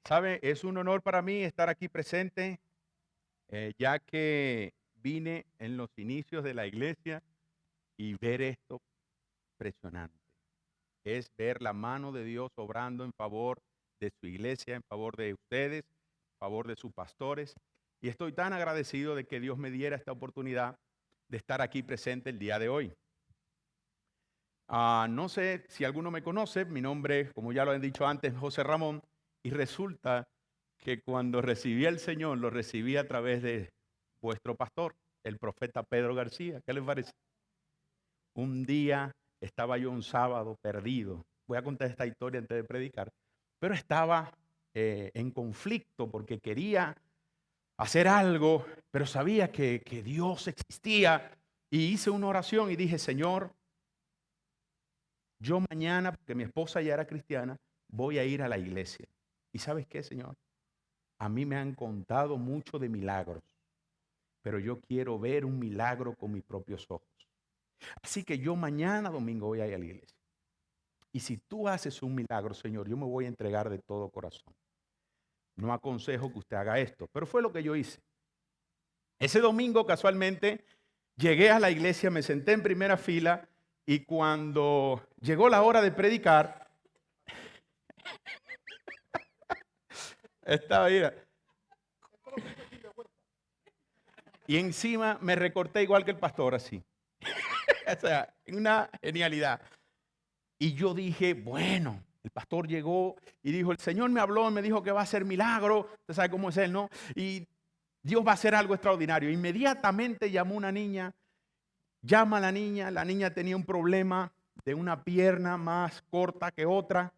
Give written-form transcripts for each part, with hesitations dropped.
Sabe, es un honor para mí estar aquí presente, ya que vine en los inicios de la iglesia y ver esto impresionante. Es ver la mano de Dios obrando en favor de su iglesia, en favor de ustedes, en favor de sus pastores. Y estoy tan agradecido de que Dios me diera esta oportunidad de estar aquí presente el día de hoy. No sé si alguno me conoce, mi nombre, como ya lo han dicho antes, es José Ramón, y resulta que cuando recibí al Señor, lo recibí a través de vuestro pastor, el profeta Pedro García. ¿Qué les parece? Un día estaba yo un sábado perdido. Voy a contar esta historia antes de predicar, pero estaba en conflicto porque quería hacer algo, pero sabía que Dios existía y hice una oración y dije, Señor, yo mañana, porque mi esposa ya era cristiana, voy a ir a la iglesia. ¿Y sabes qué, Señor? A mí me han contado mucho de milagros, pero yo quiero ver un milagro con mis propios ojos. Así que yo mañana domingo voy a ir a la iglesia. Y si tú haces un milagro, Señor, yo me voy a entregar de todo corazón. No aconsejo que usted haga esto, pero fue lo que yo hice. Ese domingo casualmente llegué a la iglesia, me senté en primera fila y cuando llegó la hora de predicar, estaba ahí. Y encima me recorté igual que el pastor, así. O sea, una genialidad. Y yo dije, bueno, el pastor llegó y dijo, el Señor me habló y me dijo que va a hacer milagro. Usted sabe cómo es él, ¿no? Y Dios va a hacer algo extraordinario. Inmediatamente llamó una niña, llama a la niña tenía un problema de una pierna más corta que otra.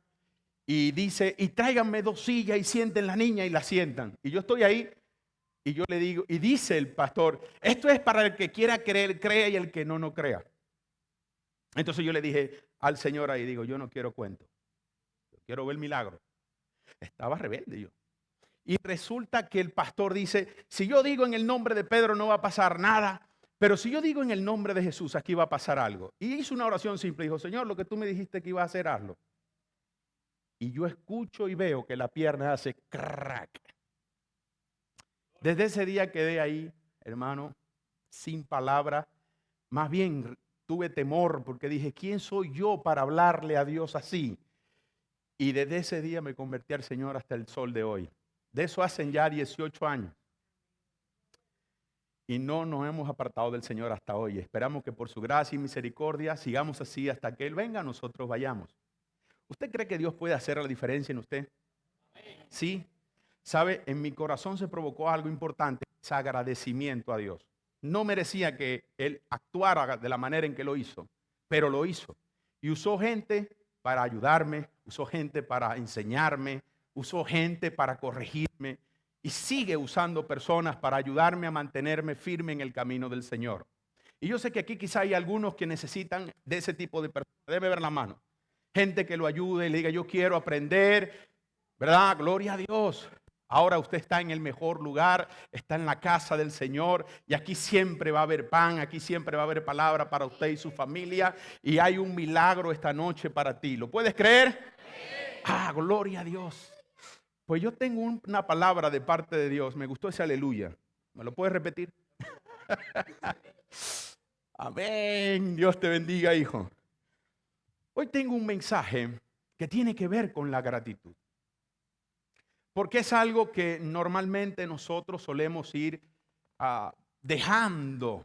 Y dice, y tráiganme 2 sillas y sienten la niña y la sientan. Y yo estoy ahí. Y yo le digo, y dice el pastor, esto es para el que quiera creer, crea y el que no, no crea. Entonces yo le dije al Señor ahí, digo, yo no quiero cuento, yo quiero ver milagro. Estaba rebelde yo. Y resulta que el pastor dice, si yo digo en el nombre de Pedro no va a pasar nada, pero si yo digo en el nombre de Jesús, aquí va a pasar algo. Y hizo una oración simple, dijo, Señor, lo que tú me dijiste que iba a hacer, hazlo. Y yo escucho y veo que la pierna hace crack. Desde ese día quedé ahí, hermano, sin palabras. Más bien tuve temor porque dije, ¿quién soy yo para hablarle a Dios así? Y desde ese día me convertí al Señor hasta el sol de hoy. De eso hacen ya 18 años. Y no nos hemos apartado del Señor hasta hoy. Esperamos que por su gracia y misericordia sigamos así hasta que Él venga, nosotros vayamos. ¿Usted cree que Dios puede hacer la diferencia en usted? Sí. Sabe, en mi corazón se provocó algo importante, es agradecimiento a Dios. No merecía que Él actuara de la manera en que lo hizo, pero lo hizo. Y usó gente para ayudarme, usó gente para enseñarme, usó gente para corregirme y sigue usando personas para ayudarme a mantenerme firme en el camino del Señor. Y yo sé que aquí quizá hay algunos que necesitan de ese tipo de personas. Debe ver la mano. Gente que lo ayude y le diga, yo quiero aprender, ¿verdad? Gloria a Dios. Ahora usted está en el mejor lugar, está en la casa del Señor y aquí siempre va a haber pan, aquí siempre va a haber palabra para usted y su familia y hay un milagro esta noche para ti. ¿Lo puedes creer? Gloria a Dios. Pues yo tengo una palabra de parte de Dios. Me gustó ese aleluya. ¿Me lo puedes repetir? Amén. Dios te bendiga, hijo. Hoy tengo un mensaje que tiene que ver con la gratitud. Porque es algo que normalmente nosotros solemos ir dejando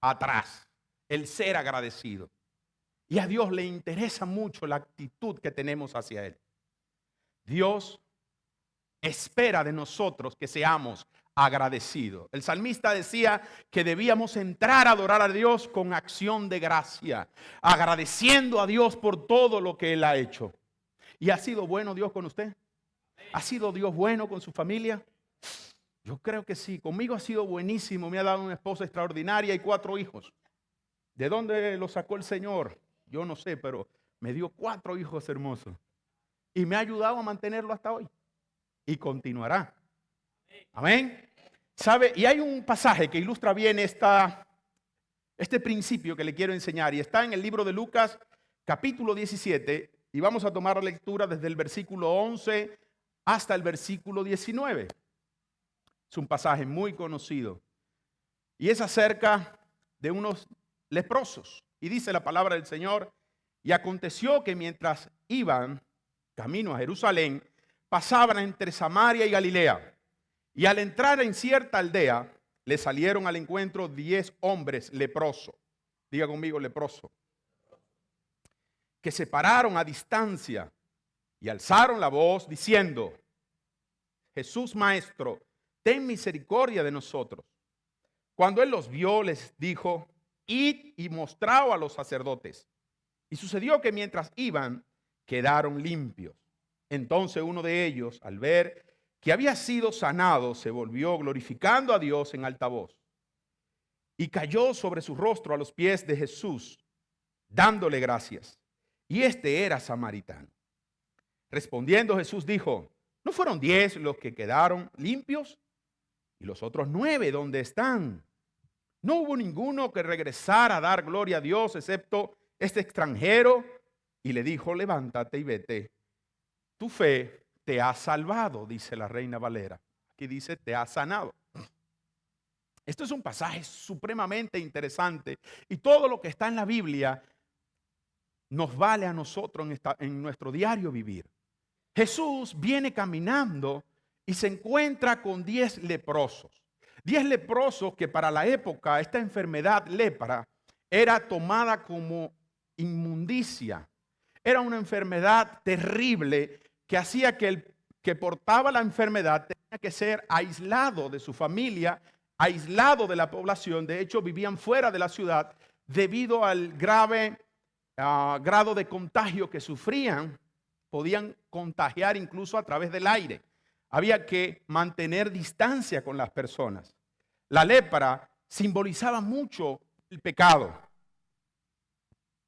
atrás, el ser agradecido. Y a Dios le interesa mucho la actitud que tenemos hacia Él. Dios espera de nosotros que seamos agradecidos. El salmista decía que debíamos entrar a adorar a Dios con acción de gracia, agradeciendo a Dios por todo lo que Él ha hecho. ¿Y ha sido bueno Dios con usted? ¿Ha sido Dios bueno con su familia? Yo creo que sí. Conmigo ha sido buenísimo. Me ha dado una esposa extraordinaria y 4 hijos. ¿De dónde lo sacó el Señor? Yo no sé, pero me dio 4 hijos hermosos. Y me ha ayudado a mantenerlo hasta hoy. Y continuará. Amén. ¿Sabe? Y hay un pasaje que ilustra bien este principio que le quiero enseñar. Y está en el libro de Lucas, capítulo 17. Y vamos a tomar la lectura desde el versículo 11 hasta el versículo 19. Es un pasaje muy conocido. Y es acerca de unos leprosos. Y dice la palabra del Señor: y aconteció que mientras iban camino a Jerusalén, pasaban entre Samaria y Galilea. Y al entrar en cierta aldea, le salieron al encuentro 10 hombres leprosos. Diga conmigo, leproso. Que se pararon a distancia y alzaron la voz diciendo: Jesús, Maestro, ten misericordia de nosotros. Cuando él los vio, les dijo: id y mostraos a los sacerdotes. Y sucedió que mientras iban, quedaron limpios. Entonces uno de ellos, al ver que había sido sanado, se volvió glorificando a Dios en alta voz. Y cayó sobre su rostro a los pies de Jesús, dándole gracias. Y este era samaritano. Respondiendo Jesús dijo: ¿no fueron 10 los que quedaron limpios? ¿Y los otros 9 dónde están? No hubo ninguno que regresara a dar gloria a Dios, excepto este extranjero. Y le dijo: levántate y vete. Tu fe te ha salvado, dice la Reina Valera. Aquí dice: te ha sanado. Esto es un pasaje supremamente interesante. Y todo lo que está en la Biblia nos vale a nosotros en nuestro diario vivir. Jesús viene caminando y se encuentra con 10 leprosos. 10 leprosos que para la época esta enfermedad lepra era tomada como inmundicia. Era una enfermedad terrible que hacía que el que portaba la enfermedad tenía que ser aislado de su familia, aislado de la población. De hecho, vivían fuera de la ciudad debido al grave grado de contagio que sufrían. Podían contagiar incluso a través del aire. Había que mantener distancia con las personas. La lepra simbolizaba mucho el pecado.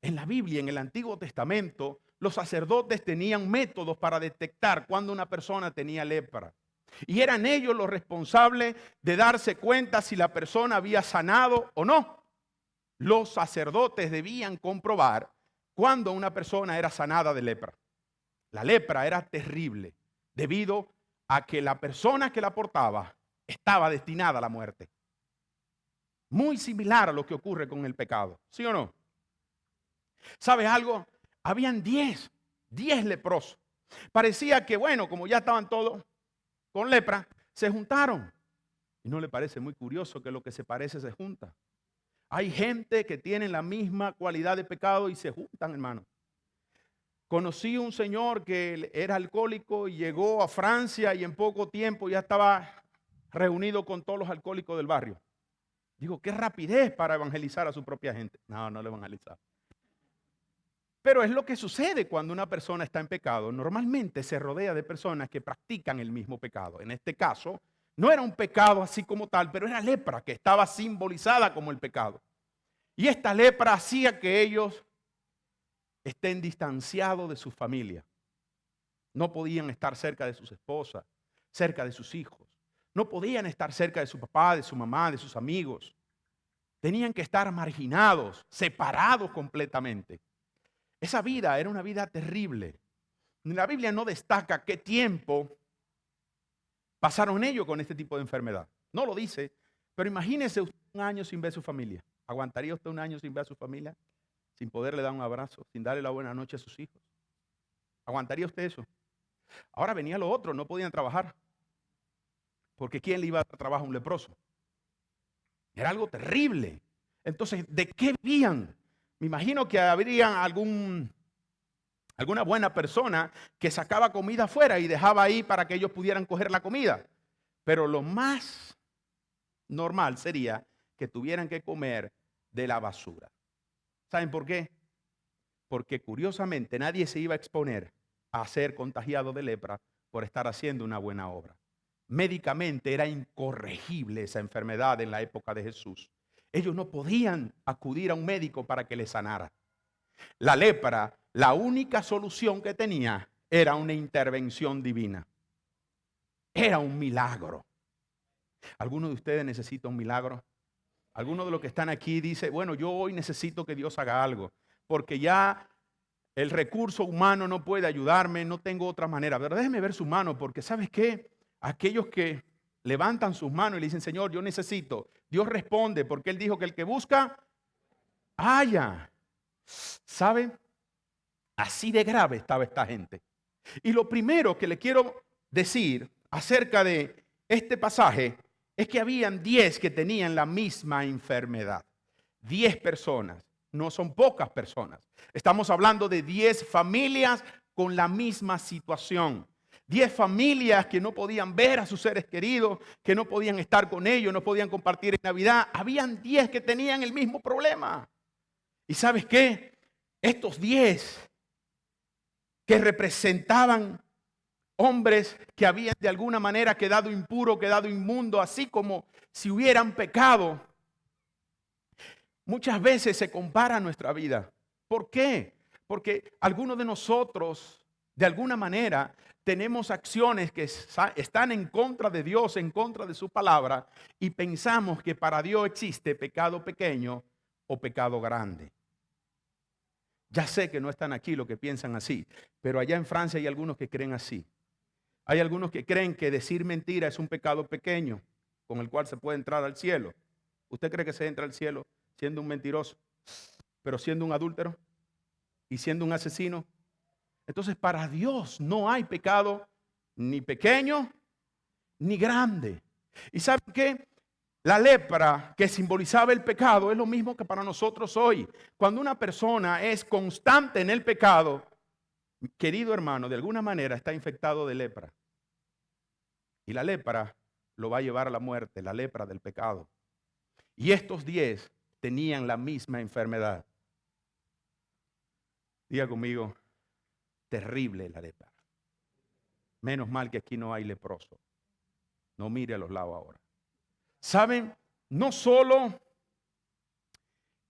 En la Biblia, en el Antiguo Testamento, los sacerdotes tenían métodos para detectar cuando una persona tenía lepra. Y eran ellos los responsables de darse cuenta si la persona había sanado o no. Los sacerdotes debían comprobar cuando una persona era sanada de lepra. La lepra era terrible debido a que la persona que la portaba estaba destinada a la muerte. Muy similar a lo que ocurre con el pecado, ¿sí o no? ¿Sabes algo? Habían 10 leprosos. Parecía que, bueno, como ya estaban todos con lepra, se juntaron. ¿Y no le parece muy curioso que lo que se parece se junta? Hay gente que tiene la misma cualidad de pecado y se juntan, hermano. Conocí un señor que era alcohólico y llegó a Francia y en poco tiempo ya estaba reunido con todos los alcohólicos del barrio. Digo, qué rapidez para evangelizar a su propia gente. No, no lo evangelizaba. Pero es lo que sucede cuando una persona está en pecado. Normalmente se rodea de personas que practican el mismo pecado. En este caso, no era un pecado así como tal, pero era lepra que estaba simbolizada como el pecado. Y esta lepra hacía que ellos estén distanciados de su familia. No podían estar cerca de sus esposas, cerca de sus hijos. No podían estar cerca de su papá, de su mamá, de sus amigos. Tenían que estar marginados, separados completamente. Esa vida era una vida terrible. La Biblia no destaca qué tiempo pasaron ellos con este tipo de enfermedad. No lo dice, pero imagínese usted un año sin ver a su familia. ¿Aguantaría usted un año sin ver a su familia? Sin poderle dar un abrazo, sin darle la buena noche a sus hijos. ¿Aguantaría usted eso? Ahora venía lo otro, no podían trabajar. Porque ¿quién le iba a dar trabajo a un leproso? Era algo terrible. Entonces, ¿de qué vivían? Me imagino que habría alguna buena persona que sacaba comida afuera y dejaba ahí para que ellos pudieran coger la comida. Pero lo más normal sería que tuvieran que comer de la basura. ¿Saben por qué? Porque curiosamente nadie se iba a exponer a ser contagiado de lepra por estar haciendo una buena obra. Médicamente era incorregible esa enfermedad en la época de Jesús. Ellos no podían acudir a un médico para que les sanara. La lepra, la única solución que tenía era una intervención divina. Era un milagro. ¿Alguno de ustedes necesita un milagro? ¿Alguno de los que están aquí dice, bueno, yo hoy necesito que Dios haga algo? Porque ya el recurso humano no puede ayudarme, no tengo otra manera. Pero déjeme ver su mano, porque ¿sabes qué? Aquellos que levantan sus manos y le dicen, Señor, yo necesito. Dios responde, porque Él dijo que el que busca, halla. ¿Sabe? Así de grave estaba esta gente. Y lo primero que le quiero decir acerca de este pasaje es que habían 10 que tenían la misma enfermedad. 10 personas, no son pocas personas. Estamos hablando de 10 familias con la misma situación. 10 familias que no podían ver a sus seres queridos, que no podían estar con ellos, no podían compartir en Navidad. Habían 10 que tenían el mismo problema. ¿Y sabes qué? Estos 10 que representaban hombres que habían de alguna manera quedado impuro, quedado inmundo, así como si hubieran pecado. Muchas veces se compara nuestra vida. ¿Por qué? Porque algunos de nosotros, de alguna manera, tenemos acciones que están en contra de Dios, en contra de su palabra, y pensamos que para Dios existe pecado pequeño o pecado grande. Ya sé que no están aquí los que piensan así, pero allá en Francia hay algunos que creen así. Hay algunos que creen que decir mentira es un pecado pequeño con el cual se puede entrar al cielo. ¿Usted cree que se entra al cielo siendo un mentiroso, pero siendo un adúltero y siendo un asesino? Entonces, para Dios no hay pecado ni pequeño ni grande. ¿Y saben qué? La lepra, que simbolizaba el pecado, es lo mismo que para nosotros hoy. Cuando una persona es constante en el pecado, querido hermano, de alguna manera está infectado de lepra. Y la lepra lo va a llevar a la muerte, la lepra del pecado. Y estos 10 tenían la misma enfermedad. Diga conmigo, terrible la lepra. Menos mal que aquí no hay leproso. No mire a los lados ahora. ¿Saben? No solo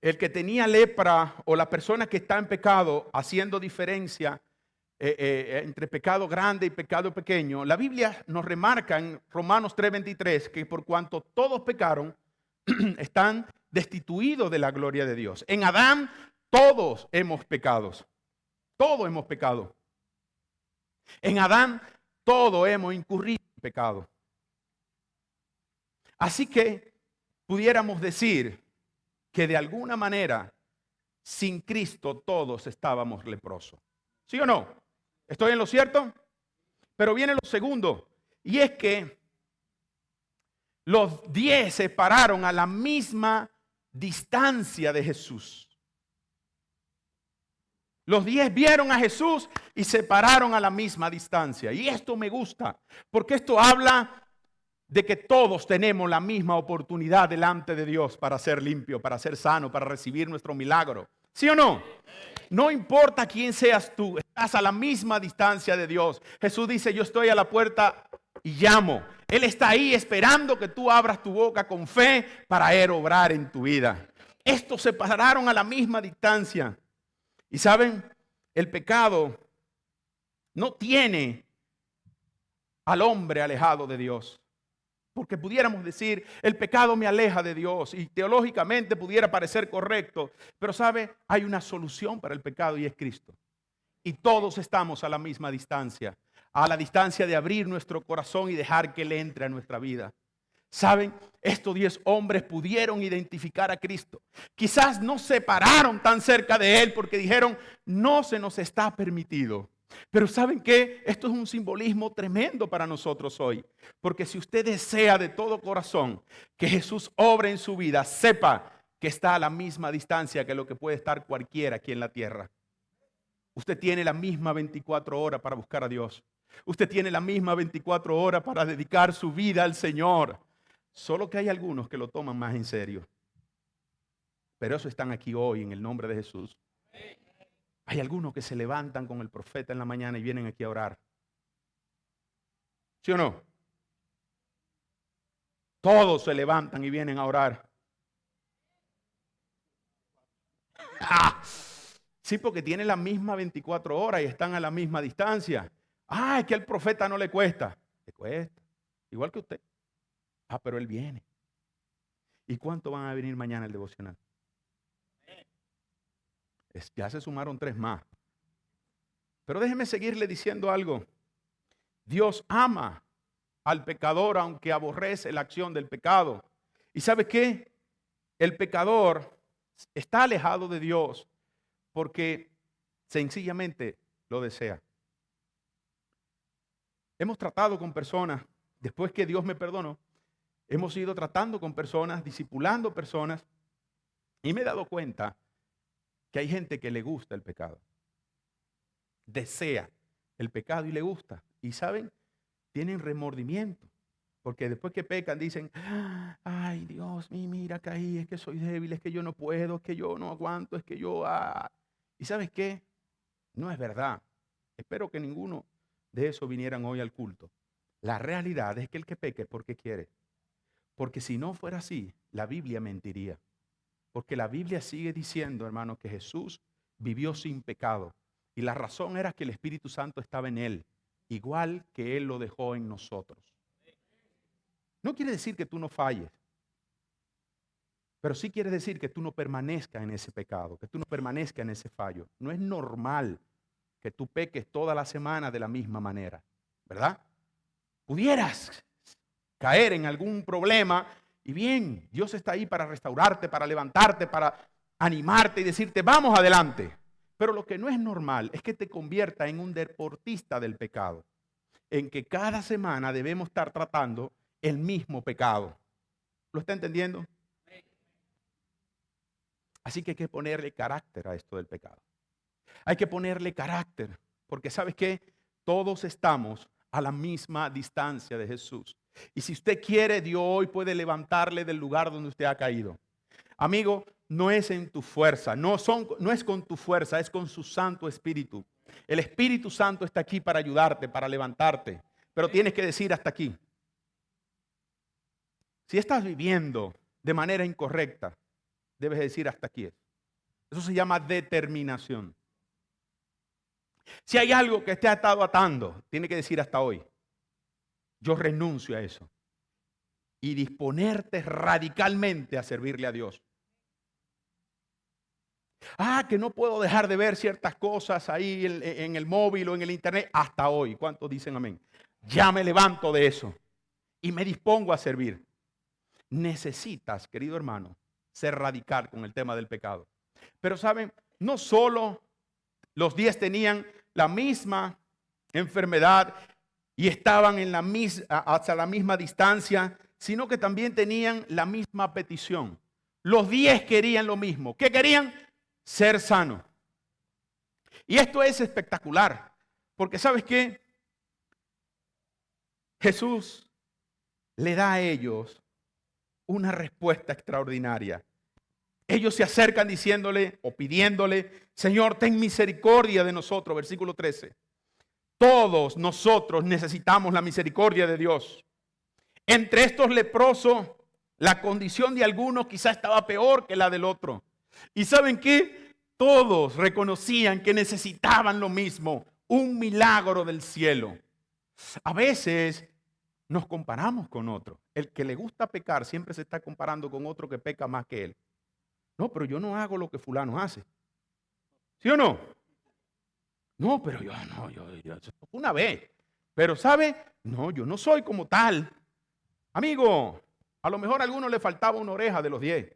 el que tenía lepra o la persona que está en pecado, haciendo diferencia entre pecado grande y pecado pequeño. La Biblia nos remarca en Romanos 3:23 que por cuanto todos pecaron, están destituidos de la gloria de Dios. En Adán todos hemos pecado. Todos hemos pecado. En Adán todos hemos incurrido en pecado. Así que pudiéramos decir que de alguna manera sin Cristo todos estábamos leprosos. ¿Sí o no? ¿Estoy en lo cierto? Pero viene lo segundo, y es que los 10 se pararon a la misma distancia de Jesús. Los 10 vieron a Jesús y se pararon a la misma distancia. Y esto me gusta, porque esto habla de que todos tenemos la misma oportunidad delante de Dios para ser limpio, para ser sano, para recibir nuestro milagro. ¿Sí o no? No importa quién seas tú, estás a la misma distancia de Dios. Jesús dice, yo estoy a la puerta y llamo. Él está ahí esperando que tú abras tu boca con fe para Él obrar en tu vida. Estos se pararon a la misma distancia. Y saben, el pecado no tiene al hombre alejado de Dios. Porque pudiéramos decir, el pecado me aleja de Dios y teológicamente pudiera parecer correcto. Pero sabe, hay una solución para el pecado y es Cristo. Y todos estamos a la misma distancia. A la distancia de abrir nuestro corazón y dejar que Él entre a nuestra vida. ¿Saben? Estos 10 hombres pudieron identificar a Cristo. Quizás no se pararon tan cerca de Él porque dijeron, no se nos está permitido. Pero ¿saben qué? Esto es un simbolismo tremendo para nosotros hoy. Porque si usted desea de todo corazón que Jesús obre en su vida, sepa que está a la misma distancia que lo que puede estar cualquiera aquí en la tierra. Usted tiene la misma 24 horas para buscar a Dios. Usted tiene la misma 24 horas para dedicar su vida al Señor. Solo que hay algunos que lo toman más en serio. Pero eso están aquí hoy en el nombre de Jesús. Hay algunos que se levantan con el profeta en la mañana y vienen aquí a orar. ¿Sí o no? Todos se levantan y vienen a orar. ¡Ah! Sí, porque tienen la misma 24 horas y están a la misma distancia. Ah, es que al profeta no le cuesta. Le cuesta. Igual que usted. Ah, pero él viene. ¿Y cuánto van a venir mañana el devocional? Ya se sumaron 3 más. Pero déjeme seguirle diciendo algo. Dios ama al pecador aunque aborrece la acción del pecado. ¿Y sabe qué? El pecador está alejado de Dios porque sencillamente lo desea. Hemos tratado con personas, después que Dios me perdonó, hemos ido tratando con personas, discipulando personas, y me he dado cuenta que hay gente que le gusta el pecado. Desea el pecado y le gusta. Y ¿saben? Tienen remordimiento. Porque después que pecan dicen, ay Dios mío, mira, caí, es que soy débil, es que yo no puedo, es que yo no aguanto, es que yo... ¿Y sabes qué? No es verdad. Espero que ninguno de esos vinieran hoy al culto. La realidad es que el que peque es porque quiere. Porque si no fuera así, la Biblia mentiría. Porque la Biblia sigue diciendo, hermano, que Jesús vivió sin pecado. Y la razón era que el Espíritu Santo estaba en él, igual que Él lo dejó en nosotros. No quiere decir que tú no falles, pero sí quiere decir que tú no permanezcas en ese pecado, que tú no permanezcas en ese fallo. No es normal que tú peques toda la semana de la misma manera, ¿verdad? Pudieras caer en algún problema y bien, Dios está ahí para restaurarte, para levantarte, para animarte y decirte, vamos adelante. Pero lo que no es normal es que te convierta en un deportista del pecado, en que cada semana debemos estar tratando el mismo pecado. ¿Lo está entendiendo? Así que hay que ponerle carácter a esto del pecado. Hay que ponerle carácter, porque ¿sabes qué? Todos estamos a la misma distancia de Jesús. Y si usted quiere, Dios hoy puede levantarle del lugar donde usted ha caído. Amigo, no es en tu fuerza, no es con tu fuerza, es con su Santo Espíritu. El Espíritu Santo está aquí para ayudarte, para levantarte, pero tienes que decir hasta aquí. Si estás viviendo de manera incorrecta, debes decir hasta aquí. Eso se llama determinación. Si hay algo que te ha estado atando, tiene que decir hasta hoy. Yo renuncio a eso. Y disponerte radicalmente a servirle a Dios. Que no puedo dejar de ver ciertas cosas ahí en el móvil o en el internet hasta hoy. ¿Cuántos dicen amén? Ya me levanto de eso y me dispongo a servir. Necesitas, querido hermano, ser radical con el tema del pecado. Pero saben, no solo los 10 tenían la misma enfermedad y estaban en hasta la misma distancia, sino que también tenían la misma petición. Los 10 querían lo mismo. ¿Qué querían? Ser sanos. Y esto es espectacular, porque ¿sabes qué? Jesús le da a ellos una respuesta extraordinaria. Ellos se acercan diciéndole o pidiéndole, Señor, ten misericordia de nosotros, versículo 13. Todos nosotros necesitamos la misericordia de Dios. Entre estos leprosos, la condición de algunos quizá estaba peor que la del otro. ¿Y saben qué? Todos reconocían que necesitaban lo mismo, un milagro del cielo. A veces nos comparamos con otro. El que le gusta pecar siempre se está comparando con otro que peca más que él. No, pero yo no hago lo que fulano hace. ¿Sí o no? No, pero yo una vez. Pero ¿sabe? No, yo no soy como tal. Amigo, a lo mejor a alguno le faltaba una oreja de los 10.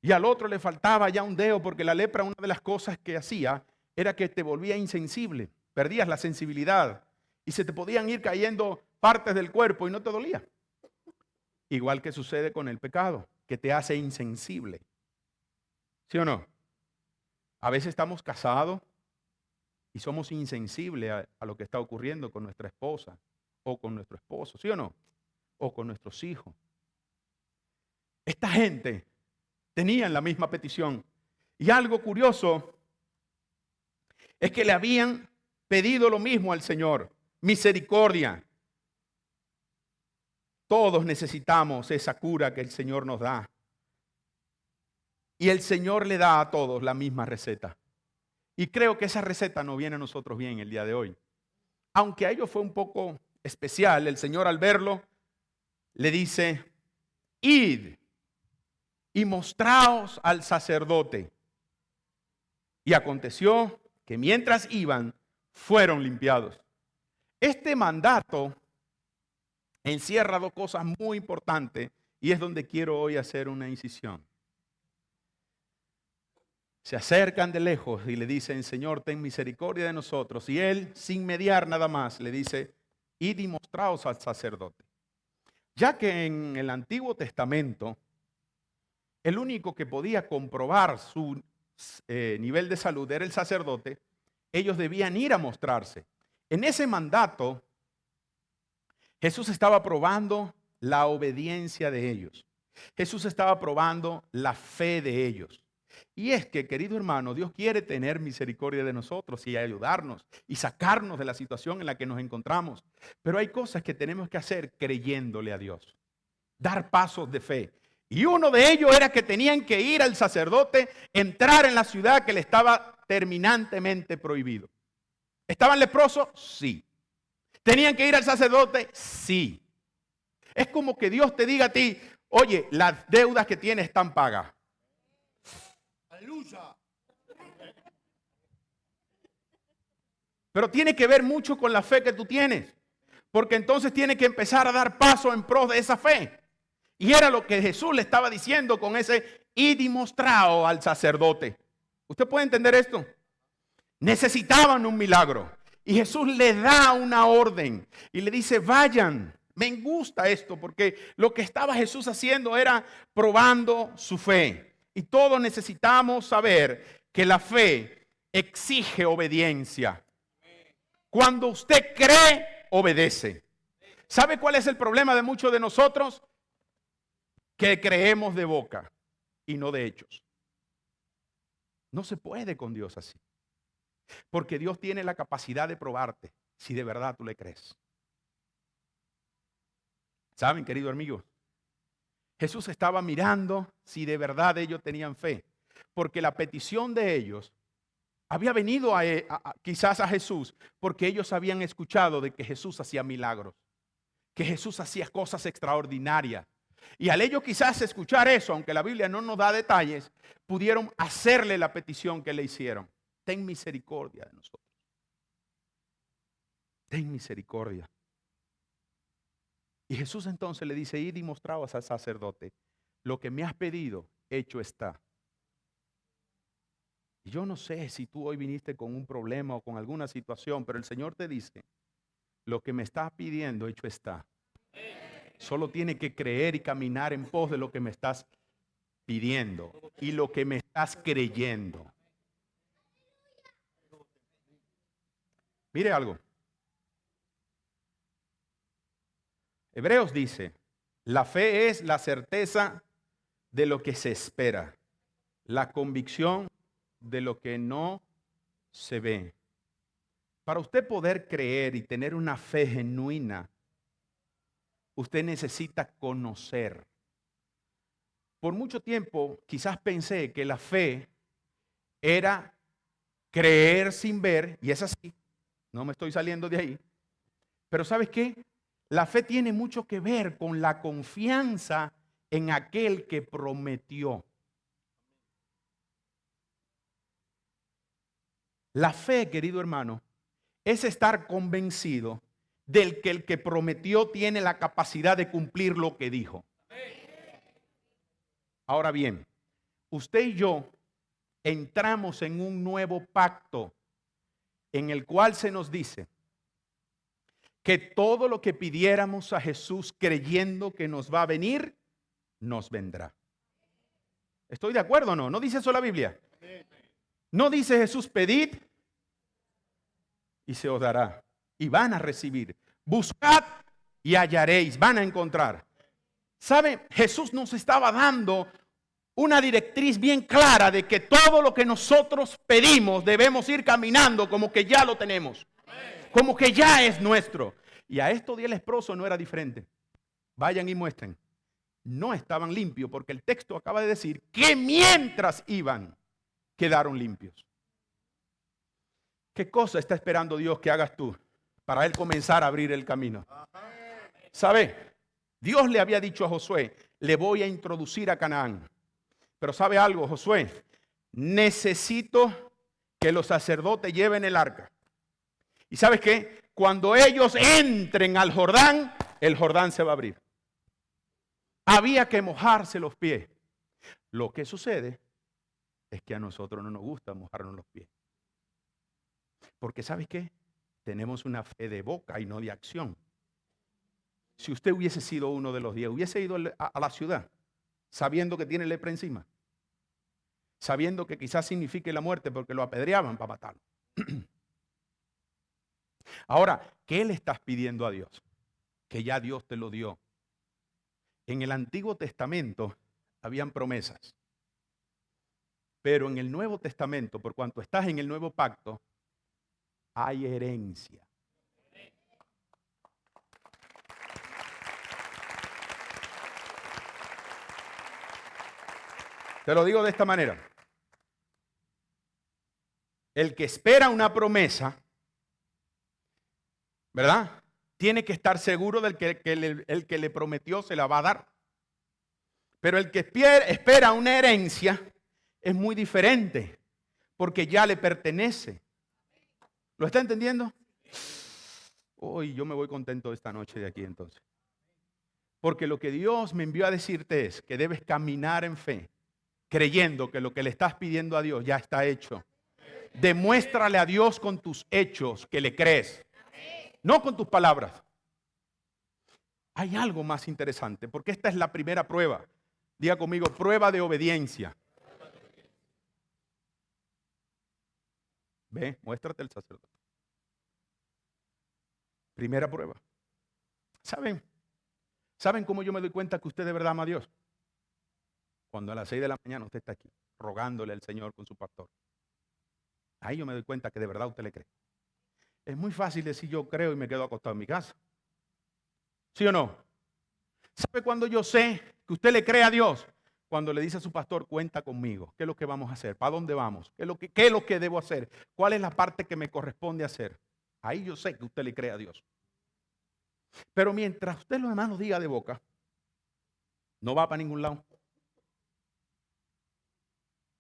Y al otro le faltaba ya un dedo, porque la lepra, una de las cosas que hacía era que te volvía insensible. Perdías la sensibilidad y se te podían ir cayendo partes del cuerpo y no te dolía. Igual que sucede con el pecado, que te hace insensible. ¿Sí o no? A veces estamos casados y somos insensibles a lo que está ocurriendo con nuestra esposa o con nuestro esposo, ¿sí o no? O con nuestros hijos. Esta gente tenían la misma petición. Y algo curioso es que le habían pedido lo mismo al Señor, misericordia. Todos necesitamos esa cura que el Señor nos da. Y el Señor le da a todos la misma receta. Y creo que esa receta nos viene a nosotros bien el día de hoy. Aunque a ellos fue un poco especial, el Señor al verlo le dice, id y mostraos al sacerdote. Y aconteció que mientras iban, fueron limpiados. Este mandato encierra dos cosas muy importantes y es donde quiero hoy hacer una incisión. Se acercan de lejos y le dicen, Señor, ten misericordia de nosotros. Y él, sin mediar nada más, le dice, id y mostraos al sacerdote. Ya que en el Antiguo Testamento, el único que podía comprobar su nivel de salud era el sacerdote, ellos debían ir a mostrarse. En ese mandato, Jesús estaba probando la obediencia de ellos. Jesús estaba probando la fe de ellos. Y es que, querido hermano, Dios quiere tener misericordia de nosotros y ayudarnos y sacarnos de la situación en la que nos encontramos. Pero hay cosas que tenemos que hacer creyéndole a Dios. Dar pasos de fe. Y uno de ellos era que tenían que ir al sacerdote, entrar en la ciudad que le estaba terminantemente prohibido. ¿Estaban leprosos? Sí. ¿Tenían que ir al sacerdote? Sí. Es como que Dios te diga a ti, oye, las deudas que tienes están pagas. Aleluya. Pero tiene que ver mucho con la fe que tú tienes. Porque entonces tienes que empezar a dar paso en pos de esa fe. Y era lo que Jesús le estaba diciendo con ese id y mostraos al sacerdote. ¿Usted puede entender esto? Necesitaban un milagro. Y Jesús le da una orden y le dice, vayan. Me gusta esto porque lo que estaba Jesús haciendo era probando su fe. Y todos necesitamos saber que la fe exige obediencia. Cuando usted cree, obedece. ¿Sabe cuál es el problema de muchos de nosotros? Que creemos de boca y no de hechos. No se puede con Dios así. Porque Dios tiene la capacidad de probarte si de verdad tú le crees. ¿Saben, querido amigo? Jesús estaba mirando si de verdad ellos tenían fe. Porque la petición de ellos había venido quizás a Jesús porque ellos habían escuchado de que Jesús hacía milagros. Que Jesús hacía cosas extraordinarias. Y al ellos quizás escuchar eso, aunque la Biblia no nos da detalles, pudieron hacerle la petición que le hicieron. Ten misericordia de nosotros. Ten misericordia. Y Jesús entonces le dice, id y mostraos al sacerdote, lo que me has pedido, hecho está. Y yo no sé si tú hoy viniste con un problema o con alguna situación, pero el Señor te dice, lo que me estás pidiendo, hecho está. Solo tiene que creer y caminar en pos de lo que me estás pidiendo y lo que me estás creyendo. Mire algo. Hebreos dice, la fe es la certeza de lo que se espera, la convicción de lo que no se ve. Para usted poder creer y tener una fe genuina, usted necesita conocer. Por mucho tiempo quizás pensé que la fe era creer sin ver, y es así, no me estoy saliendo de ahí. Pero ¿sabes qué? La fe tiene mucho que ver con la confianza en aquel que prometió. La fe, querido hermano, es estar convencido del que el que prometió tiene la capacidad de cumplir lo que dijo. Ahora bien, usted y yo entramos en un nuevo pacto en el cual se nos dice que todo lo que pidiéramos a Jesús creyendo que nos va a venir, nos vendrá. ¿Estoy de acuerdo o no? ¿No dice eso la Biblia? No dice Jesús, pedid y se os dará. Y van a recibir. Buscad y hallaréis. Van a encontrar. ¿Sabe? Jesús nos estaba dando una directriz bien clara de que todo lo que nosotros pedimos debemos ir caminando como que ya lo tenemos. Como que ya es nuestro. Y a estos 10 leprosos no era diferente. Vayan y muestren. No estaban limpios porque el texto acaba de decir que mientras iban, quedaron limpios. ¿Qué cosa está esperando Dios que hagas tú para Él comenzar a abrir el camino? ¿Sabe? Dios le había dicho a Josué, le voy a introducir a Canaán. Pero ¿sabe algo, Josué? Necesito que los sacerdotes lleven el arca. ¿Y sabes qué? Cuando ellos entren al Jordán, el Jordán se va a abrir. Había que mojarse los pies. Lo que sucede es que a nosotros no nos gusta mojarnos los pies. Porque ¿sabes qué? Tenemos una fe de boca y no de acción. Si usted hubiese sido uno de los 10, hubiese ido a la ciudad sabiendo que tiene lepra encima, sabiendo que quizás signifique la muerte porque lo apedreaban para matarlo. Ahora, ¿qué le estás pidiendo a Dios? Que ya Dios te lo dio. En el Antiguo Testamento habían promesas, pero en el Nuevo Testamento, por cuanto estás en el nuevo pacto, hay herencia. Te lo digo de esta manera. El que espera una promesa, ¿verdad? Tiene que estar seguro del que el que le prometió se la va a dar. Pero el que espera una herencia es muy diferente, porque ya le pertenece. ¿Lo está entendiendo? Hoy yo me voy contento esta noche de aquí entonces. Porque lo que Dios me envió a decirte es que debes caminar en fe, creyendo que lo que le estás pidiendo a Dios ya está hecho. Demuéstrale a Dios con tus hechos que le crees, no con tus palabras. Hay algo más interesante, porque esta es la primera prueba. Diga conmigo, prueba de obediencia. Ve, muéstrate el sacerdote. Primera prueba. ¿Saben cómo yo me doy cuenta que usted de verdad ama a Dios? Cuando a las 6 de la mañana usted está aquí, rogándole al Señor con su pastor. Ahí yo me doy cuenta que de verdad usted le cree. Es muy fácil decir yo creo y me quedo acostado en mi casa. ¿Sí o no? ¿Sabe cuándo yo sé que usted le cree a Dios? Cuando le dice a su pastor, cuenta conmigo. ¿Qué es lo que vamos a hacer? ¿Para dónde vamos? ¿Qué es lo que debo hacer? ¿Cuál es la parte que me corresponde hacer? Ahí yo sé que usted le cree a Dios. Pero mientras usted lo demás lo diga de boca, no va para ningún lado.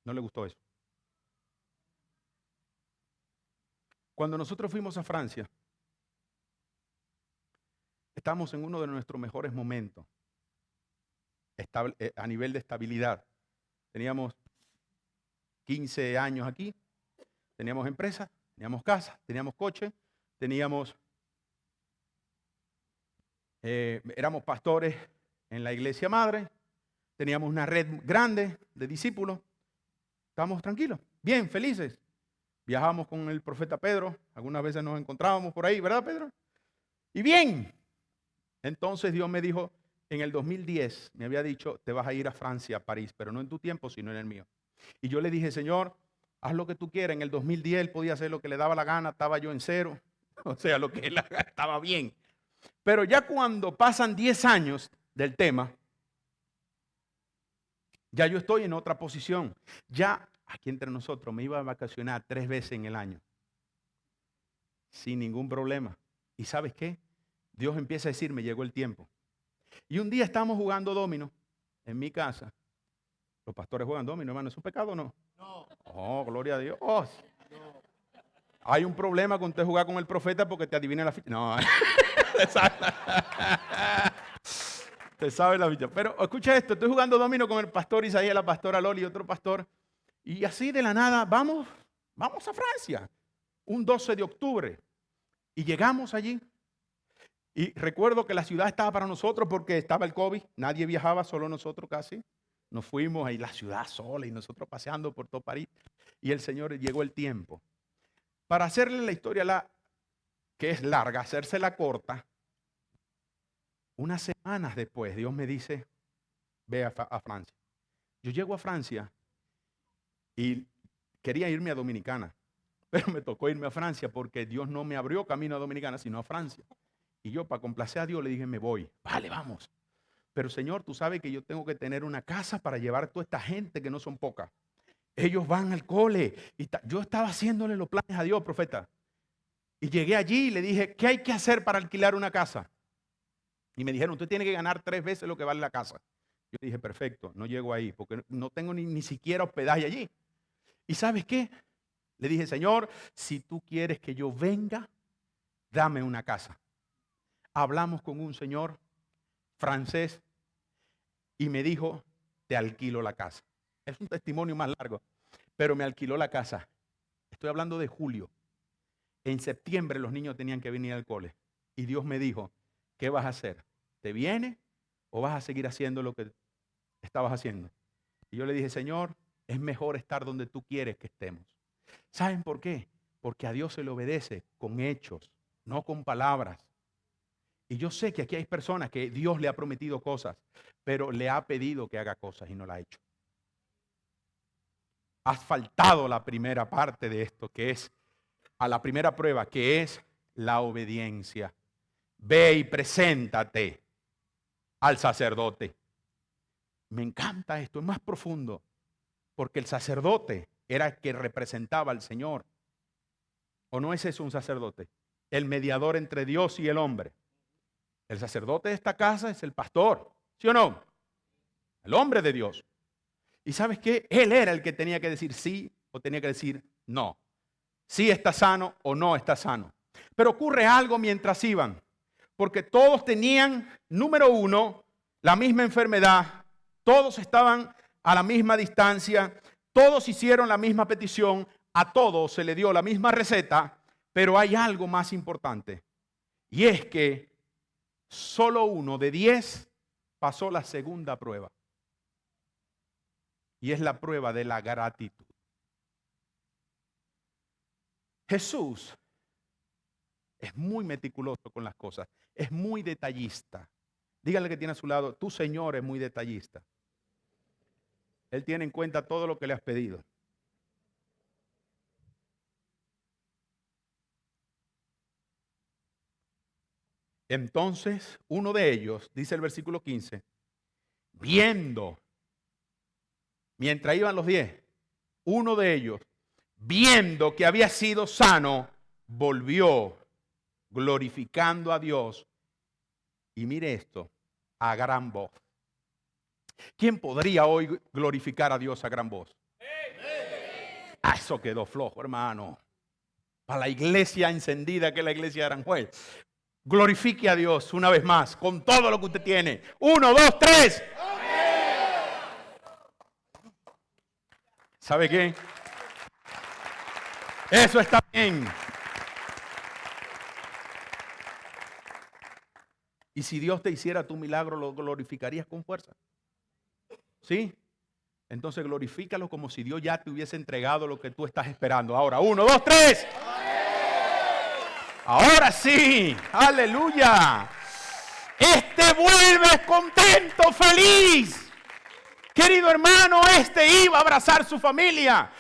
¿No le gustó eso? Cuando nosotros fuimos a Francia, estamos en uno de nuestros mejores momentos a nivel de estabilidad. Teníamos 15 años aquí, teníamos empresa, teníamos casa, teníamos coche, éramos pastores en la iglesia madre, teníamos una red grande de discípulos, estábamos tranquilos, bien, felices. Viajamos con el profeta Pedro, algunas veces nos encontrábamos por ahí, ¿verdad, Pedro? Y bien, entonces Dios me dijo, en el 2010 me había dicho, te vas a ir a Francia, a París, pero no en tu tiempo, sino en el mío. Y yo le dije, Señor, haz lo que tú quieras. En el 2010 él podía hacer lo que le daba la gana, estaba yo en cero, o sea, lo que él haga estaba bien. Pero ya cuando pasan 10 años del tema, ya yo estoy en otra posición. Ya aquí entre nosotros me iba a vacacionar 3 veces en el año, sin ningún problema. ¿Y sabes qué? Dios empieza a decir, me llegó el tiempo. Y un día estábamos jugando domino en mi casa. Los pastores juegan domino, hermano. ¿Es un pecado o no? No. Oh, gloria a Dios. Oh. No. Hay un problema con usted jugar con el profeta porque te adivina la ficha. No. Te sabe la ficha. Pero escucha esto, estoy jugando domino con el pastor Isaías, la pastora Loli y otro pastor. Y así de la nada, vamos a Francia. Un 12 de octubre. Y llegamos allí. Y recuerdo que la ciudad estaba para nosotros porque estaba el COVID. Nadie viajaba, solo nosotros casi. Nos fuimos ahí la ciudad sola y nosotros paseando por todo París. Y el Señor llegó el tiempo. Para hacerle la historia que es larga, hacérsela corta, unas semanas después Dios me dice, ve a Francia. Yo llego a Francia y quería irme a Dominicana, pero me tocó irme a Francia porque Dios no me abrió camino a Dominicana, sino a Francia. Y yo, para complacer a Dios, le dije, me voy. Vale, vamos. Pero Señor, tú sabes que yo tengo que tener una casa para llevar a toda esta gente que no son pocas. Ellos van al cole. Yo estaba haciéndole los planes a Dios, profeta. Y llegué allí y le dije, ¿qué hay que hacer para alquilar una casa? Y me dijeron, usted tiene que ganar 3 veces lo que vale la casa. Yo dije, perfecto, no llego ahí porque no tengo ni siquiera hospedaje allí. ¿Y sabes qué? Le dije, Señor, si tú quieres que yo venga, dame una casa. Hablamos con un señor francés y me dijo, te alquilo la casa. Es un testimonio más largo, pero me alquiló la casa. Estoy hablando de julio. En septiembre los niños tenían que venir al cole. Y Dios me dijo, ¿qué vas a hacer? ¿Te vienes o vas a seguir haciendo lo que estabas haciendo? Y yo le dije, Señor, es mejor estar donde tú quieres que estemos. ¿Saben por qué? Porque a Dios se le obedece con hechos, no con palabras. Y yo sé que aquí hay personas que Dios le ha prometido cosas, pero le ha pedido que haga cosas y no la ha hecho. Has faltado la primera parte de esto, que es a la primera prueba, que es la obediencia. Ve y preséntate al sacerdote. Me encanta esto, es más profundo, porque el sacerdote era el que representaba al Señor. ¿O no es eso un sacerdote? El mediador entre Dios y el hombre. El sacerdote de esta casa es el pastor, ¿sí o no? El hombre de Dios. ¿Y sabes qué? Él era el que tenía que decir sí o tenía que decir no. Sí está sano o no está sano. Pero ocurre algo mientras iban. Porque todos tenían, número uno, la misma enfermedad. Todos estaban a la misma distancia. Todos hicieron la misma petición. A todos se le dio la misma receta. Pero hay algo más importante. Y es que solo uno de 10 pasó la segunda prueba. Y es la prueba de la gratitud. Jesús es muy meticuloso con las cosas. Es muy detallista. Dígale que tiene a su lado, tu Señor es muy detallista. Él tiene en cuenta todo lo que le has pedido. Entonces, uno de ellos, dice el versículo 15, viendo, mientras iban los 10, uno de ellos, viendo que había sido sano, volvió glorificando a Dios. Y mire esto, a gran voz. ¿Quién podría hoy glorificar a Dios a gran voz? Ah, eso quedó flojo, hermano. Para la iglesia encendida que es la iglesia de Aranjuez. Glorifique a Dios una vez más con todo lo que usted tiene. 1, 2, 3. ¿Sabe qué? Eso está bien. Y si Dios te hiciera tu milagro, ¿lo glorificarías con fuerza? ¿Sí? Entonces glorifícalo como si Dios ya te hubiese entregado lo que tú estás esperando. Ahora, 1, 2, 3. Ahora sí, aleluya. Vuelve contento, feliz. Querido hermano, iba a abrazar su familia.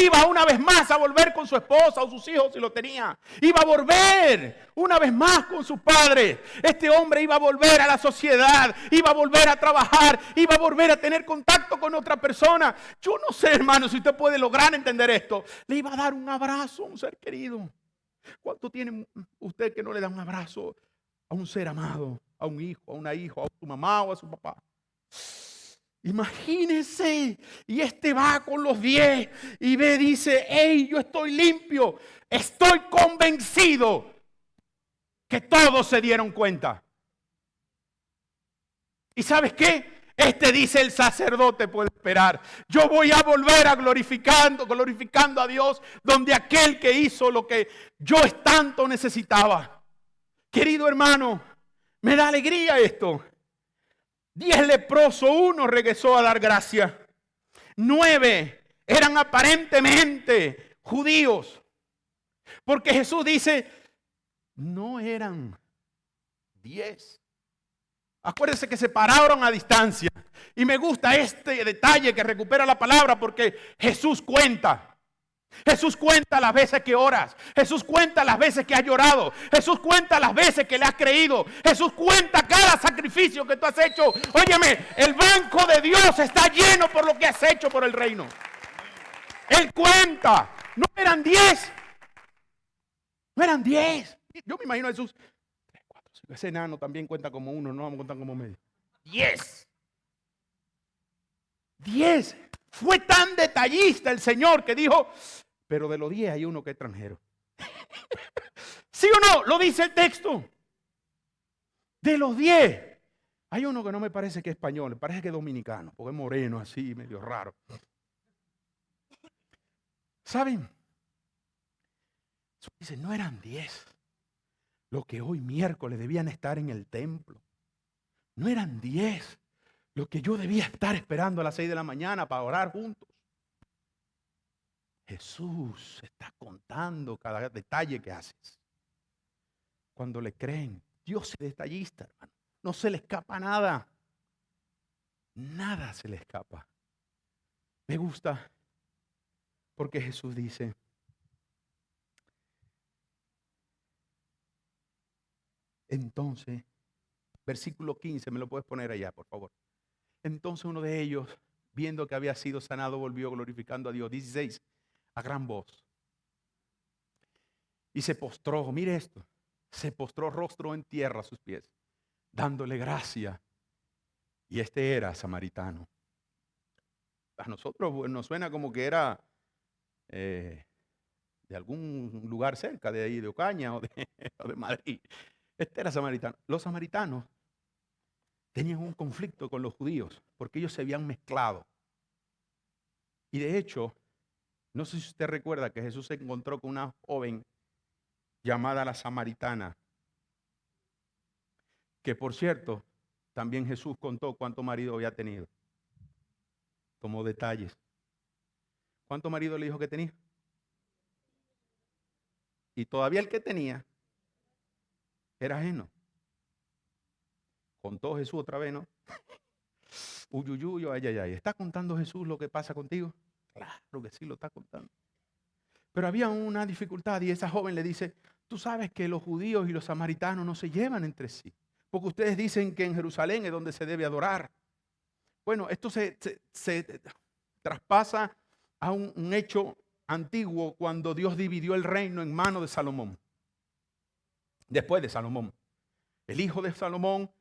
Iba una vez más a volver con su esposa o sus hijos si lo tenía. Iba a volver una vez más con sus padres. Este hombre iba a volver a la sociedad. Iba a volver a trabajar. Iba a volver a tener contacto con otra persona. Yo no sé, hermano, si usted puede lograr entender esto. Le iba a dar un abrazo a un ser querido. ¿Cuánto tiene usted que no le da un abrazo a un ser amado? A un hijo, a una hija, a su mamá o a su papá. Imagínense, y va con los 10 y dice, hey, yo estoy limpio, estoy convencido que todos se dieron cuenta. ¿Y sabes qué? Dice el sacerdote puede esperar. Yo voy a volver a glorificando a Dios, donde aquel que hizo lo que yo tanto necesitaba. Querido hermano, me da alegría esto. 10 leprosos, 1 regresó a dar gracias. 9 eran aparentemente judíos. Porque Jesús dice, no eran 10. Acuérdense que se pararon a distancia. Y me gusta este detalle que recupera la palabra porque Jesús cuenta. Jesús cuenta las veces que oras. Jesús cuenta las veces que has llorado. Jesús cuenta las veces que le has creído. Jesús cuenta cada sacrificio que tú has hecho. Óyeme, el banco de Dios está lleno por lo que has hecho por el reino. Él cuenta. No eran 10. No eran 10. Yo me imagino a Jesús. 3, 4, 5. Ese enano también cuenta como 1. No vamos a contar como medio. 10. 10. Fue tan detallista el Señor que dijo, pero de los 10 hay uno que es extranjero. ¿Sí o no? Lo dice el texto. De los 10, hay uno que no me parece que es español, me parece que es dominicano, porque es moreno así, medio raro. ¿Saben? Dice, no eran 10 los que hoy miércoles debían estar en el templo. No eran 10 los que yo debía estar esperando a las 6 de la mañana para orar juntos. Jesús está contando cada detalle que haces. Cuando le creen, Dios es detallista, hermano. No se le escapa nada. Nada se le escapa. Me gusta porque Jesús dice, entonces, versículo 15, me lo puedes poner allá, por favor. Entonces uno de ellos, viendo que había sido sanado, volvió glorificando a Dios. 16, a gran voz. Y se postró, mire esto, se postró rostro en tierra a sus pies, dándole gracia. Y este era samaritano. A nosotros nos suena como que era de algún lugar cerca de ahí, de Ocaña o de Madrid. Este era samaritano. Los samaritanos tenían un conflicto con los judíos porque ellos se habían mezclado. Y de hecho, no sé si usted recuerda que Jesús se encontró con una joven llamada la samaritana, que por cierto, también Jesús contó cuánto marido había tenido. Tomó detalles. ¿Cuánto marido le dijo que tenía? Y todavía el que tenía era ajeno. Contó Jesús otra vez, ¿no? Uyuyuyo, ay, ay, ay. ¿Está contando Jesús lo que pasa contigo? Claro que sí, lo está contando. Pero había una dificultad y esa joven le dice, tú sabes que los judíos y los samaritanos no se llevan entre sí. Porque ustedes dicen que en Jerusalén es donde se debe adorar. Bueno, esto se traspasa a un hecho antiguo cuando Dios dividió el reino en manos de Salomón. Después de Salomón. El hijo de Salomón,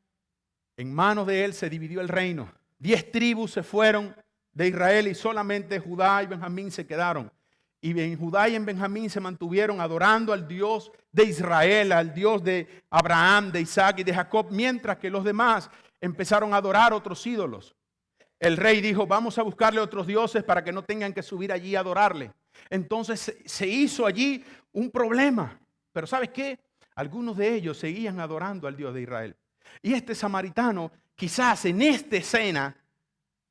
en manos de él se dividió el reino. 10 tribus se fueron de Israel y solamente Judá y Benjamín se quedaron. Y en Judá y en Benjamín se mantuvieron adorando al Dios de Israel, al Dios de Abraham, de Isaac y de Jacob, mientras que los demás empezaron a adorar otros ídolos. El rey dijo, vamos a buscarle otros dioses para que no tengan que subir allí a adorarle. Entonces se hizo allí un problema. Pero ¿sabes qué? Algunos de ellos seguían adorando al Dios de Israel. Y este samaritano, quizás en esta escena,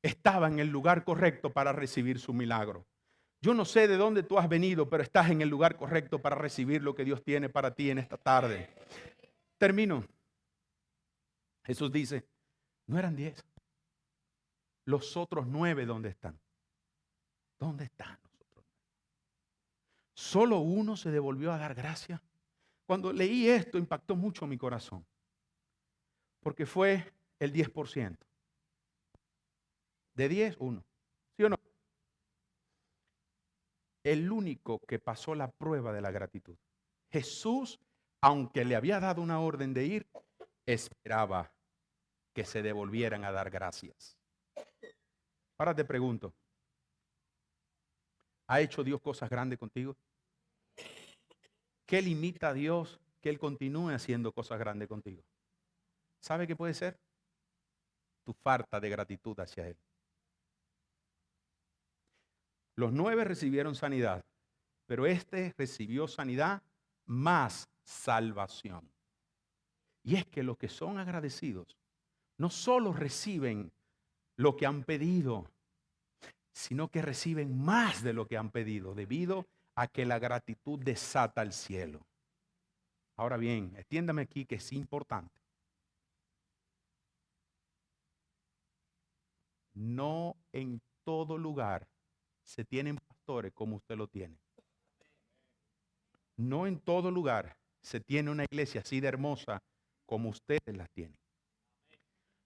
estaba en el lugar correcto para recibir su milagro. Yo no sé de dónde tú has venido, pero estás en el lugar correcto para recibir lo que Dios tiene para ti en esta tarde. Termino. Jesús dice, no eran 10. Los otros 9, ¿dónde están? ¿Dónde están los otros 9? Solo uno se devolvió a dar gracias. Cuando leí esto impactó mucho mi corazón. Porque fue el 10%. De 10, 1. ¿Sí o no? El único que pasó la prueba de la gratitud. Jesús, aunque le había dado una orden de ir, esperaba que se devolvieran a dar gracias. Ahora te pregunto, ¿ha hecho Dios cosas grandes contigo? ¿Qué limita a Dios que Él continúe haciendo cosas grandes contigo? ¿Sabe qué puede ser? Tu falta de gratitud hacia Él. Los 9 recibieron sanidad, pero este recibió sanidad más salvación. Y es que los que son agradecidos no solo reciben lo que han pedido, sino que reciben más de lo que han pedido, debido a que la gratitud desata el cielo. Ahora bien, entiéndame aquí que es importante. No en todo lugar se tienen pastores como usted lo tiene. No en todo lugar se tiene una iglesia así de hermosa como ustedes la tienen.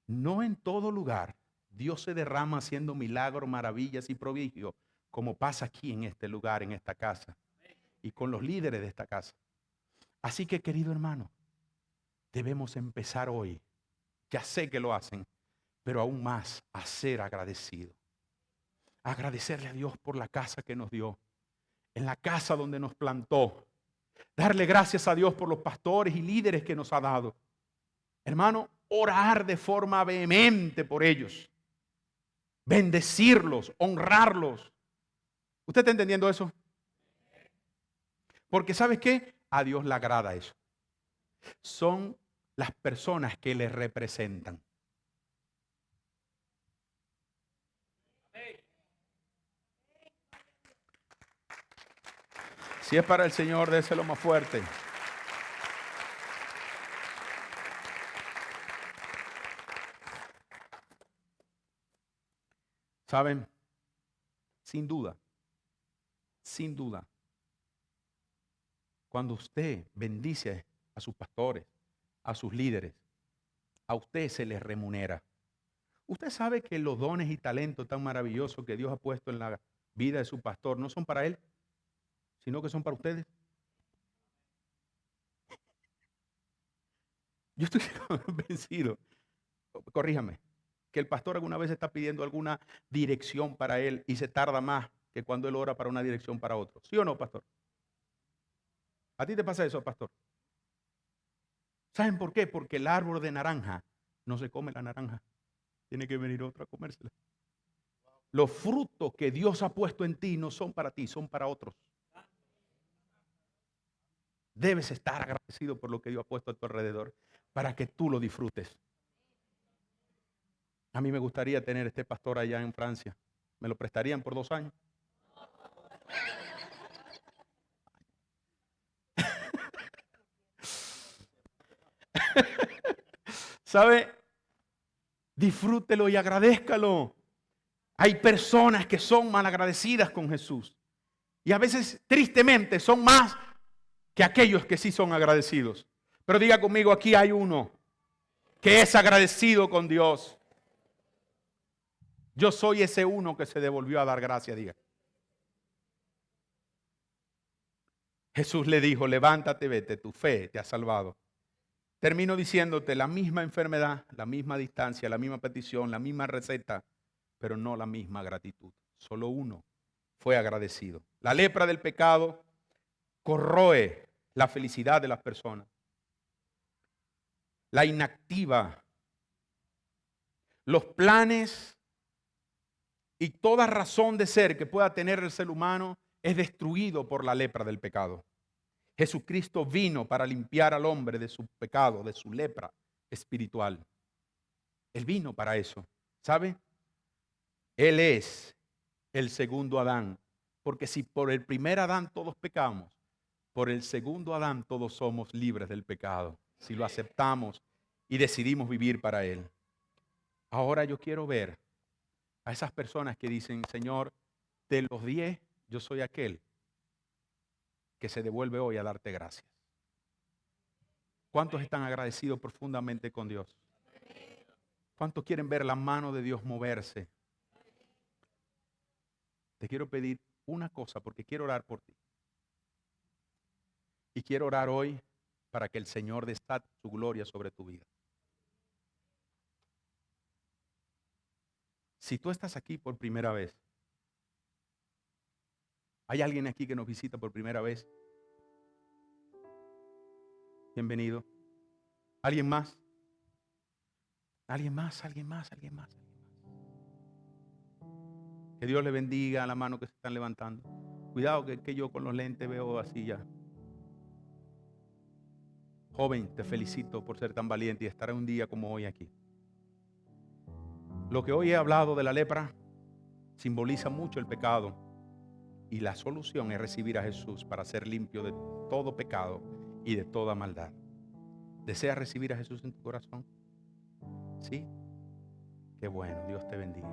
No en todo lugar Dios se derrama haciendo milagros, maravillas y prodigios como pasa aquí en este lugar, en esta casa y con los líderes de esta casa. Así que, querido hermano, debemos empezar hoy. Ya sé que lo hacen, pero aún más a ser agradecidos. Agradecerle a Dios por la casa que nos dio, en la casa donde nos plantó, Darle gracias a Dios por los pastores y líderes que nos ha dado. Hermano, orar de forma vehemente por ellos. Bendecirlos, honrarlos. ¿Usted está entendiendo eso? Porque ¿sabes qué? A Dios le agrada eso. Son las personas que le representan. Si es para el Señor, déselo más fuerte. ¿Saben? Sin duda, cuando usted bendice a sus pastores, a sus líderes, a usted se les remunera. Usted sabe que los dones y talentos tan maravillosos que Dios ha puesto en la vida de su pastor no son para él, sino que son para ustedes. Yo estoy convencido, corríjame, que el pastor alguna vez está pidiendo alguna dirección para él y se tarda más que cuando él ora para una dirección para otro. ¿Sí o no, pastor? ¿A ti te pasa eso, pastor? ¿Saben por qué? Porque el árbol de naranja no se come la naranja. Tiene que venir otro a comérsela. Los frutos que Dios ha puesto en ti no son para ti, son para otros. Debes estar agradecido por lo que Dios ha puesto a tu alrededor para que tú lo disfrutes. A mí me gustaría tener este pastor allá en Francia. ¿Me lo prestarían por 2 años? ¿Sabe? Disfrútelo y agradézcalo. Hay personas que son malagradecidas con Jesús. Y a veces, tristemente, son más que aquellos que sí son agradecidos. Pero diga conmigo, aquí hay uno que es agradecido con Dios. Yo soy ese uno que se devolvió a dar gracias, diga. Jesús le dijo, levántate, vete, tu fe te ha salvado. Termino diciéndote la misma enfermedad, la misma distancia, la misma petición, la misma receta, pero no la misma gratitud. Solo uno fue agradecido. La lepra del pecado corroe la felicidad de las personas. La inactiva. Los planes y toda razón de ser que pueda tener el ser humano es destruido por la lepra del pecado. Jesucristo vino para limpiar al hombre de su pecado, de su lepra espiritual. Él vino para eso. ¿Sabe? Él es el segundo Adán. Porque si por el primer Adán todos pecamos, por el segundo Adán todos somos libres del pecado. Si lo aceptamos y decidimos vivir para Él. Ahora yo quiero ver a esas personas que dicen, Señor, de los 10, yo soy aquel que se devuelve hoy a darte gracias. ¿Cuántos están agradecidos profundamente con Dios? ¿Cuántos quieren ver la mano de Dios moverse? Te quiero pedir una cosa porque quiero orar por ti. Y quiero orar hoy para que el Señor desate su gloria sobre tu vida. Si tú estás aquí por primera vez, ¿hay alguien aquí que nos visita por primera vez? Bienvenido. ¿Alguien más? ¿Alguien más? ¿Alguien más? ¿Alguien más? Que Dios le bendiga a la mano que se están levantando. Cuidado que yo con los lentes veo así ya. Joven, te felicito por ser tan valiente y estar un día como hoy aquí. Lo que hoy he hablado de la lepra simboliza mucho el pecado y la solución es recibir a Jesús para ser limpio de todo pecado y de toda maldad. ¿Deseas recibir a Jesús en tu corazón? ¿Sí? Qué bueno, Dios te bendiga.